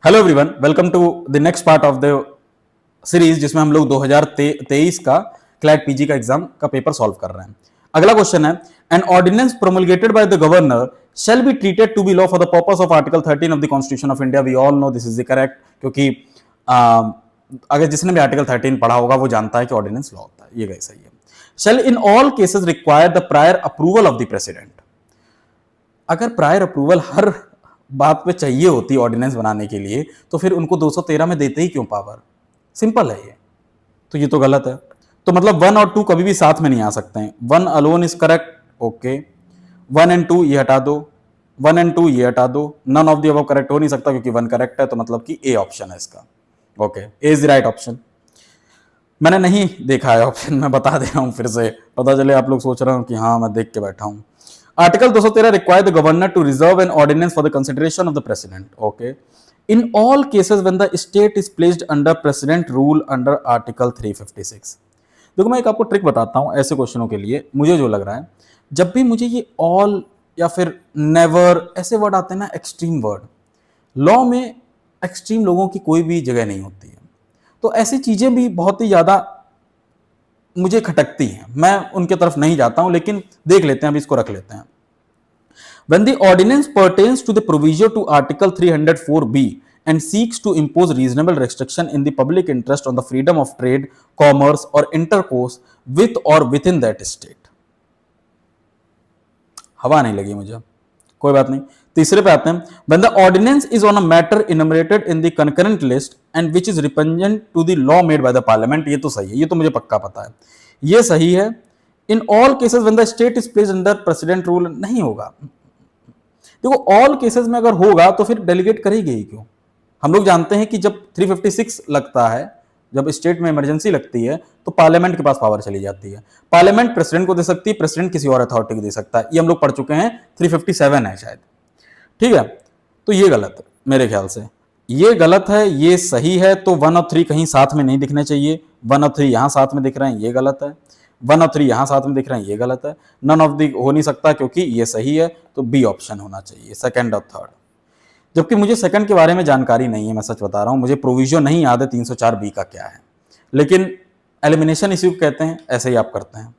Hello everyone, welcome to the next part of the series जिसमें हम लोग 2023 का क्लैट पीजी का एग्जाम का पेपर सॉल्व कर रहे हैं। अगला क्वेश्चन है, an ordinance promulgated by the governor shall be treated to be law for the purpose of article 13 of the constitution of India. We all know this is the correct, क्योंकि अगर जिसने भी article 13 पढ़ा होगा वो जानता है कि ऑर्डिनेंस लॉ होता है। ये गई सही है। shall in all cases require the prior approval of the president। अगर प्रायर अप्रूवल हर बात पे चाहिए होती ऑर्डिनेंस बनाने के लिए तो फिर उनको 213 में देते ही क्यों पावर? सिंपल है ये। तो ये तो गलत है। तो मतलब 1 और 2 कभी भी साथ में नहीं आ सकते हैं। 1 alone is correct, okay. 1 and 2 ये हटा दो, 1 एंड 2 ये हटा दो। None of the above correct हो नहीं सकता क्योंकि 1 करेक्ट है, तो मतलब कि ए ऑप्शन है इसका। Okay, A is the right option. मैंने नहीं देखा है ऑप्शन, मैं बता दे रहा हूं फिर से, पता चले आप लोग सोच रहे हो कि हाँ मैं देख के बैठा हूं। Article 213 require the governor to reserve an ordinance for the consideration of the president. Okay. In all cases when the state is placed under president rule under Article 356. देखो मैं एक आपको ट्रिक बताता हूं ऐसे क्वेश्चनों के लिए। मुझे जो लग रहा है, जब भी मुझे ये ऑल या फिर नेवर ऐसे वर्ड आते हैं ना, एक्सट्रीम वर्ड, लॉ में एक्सट्रीम लोगों की कोई भी जगह नहीं होती है। तो ऐसी चीजें भी बहुत ही ज्यादा मुझे खटकती हैं, मैं उनके तरफ नहीं जाता हूं, लेकिन देख लेते हैं, अभी इसको रख लेते हैं। When the ordinance pertains to the provision to Article 304B and seeks to impose reasonable restriction in the public interest on the freedom of trade, commerce or intercourse with or within that state। हवा नहीं लगी मुझे, कोई बात नहीं। तीसरे पे आते हैं, when the ordinance is on a matter enumerated in the concurrent list and which is repugnant to the law made by the parliament। ये तो सही है, ये तो मुझे पक्का पता है, ये सही है। in all cases when the state is placed under president rule नहीं होगा। देखो ऑल केसेस में अगर होगा तो फिर डेलीगेट करेगी ही क्यों? हम लोग जानते हैं कि जब 356 लगता है, जब स्टेट में इमरजेंसी लगती है तो पार्लियामेंट के पास पावर चली जाती है। पार्लियामेंट प्रेसिडेंट को दे सकती है, प्रेसिडेंट किसी और अथॉरिटी को दे सकता है। ये हम लोग पढ़ चुके हैं, 357 है शायद। ठीक है, तो ये गलत है मेरे ख्याल से, ये गलत है। ये सही है तो 1 और 3 कहीं साथ में नहीं दिखने चाहिए। 1 और 3 यहां साथ में दिख रहे हैं, ये गलत है। 1 और 3 यहां साथ में दिख रहे हैं, ये गलत है। नन ऑफ दी हो नहीं सकता क्योंकि ये सही है, तो बी ऑप्शन होना चाहिए, सेकंड और थर्ड। जबकि मुझे सेकंड के बारे में जानकारी नहीं है, मैं सच बता रहा हूं, मुझे प्रोविजन नहीं याद है 304 बी का क्या है, लेकिन एलिमिनेशन इश्यू कहते हैं, ऐसे ही आप करते हैं।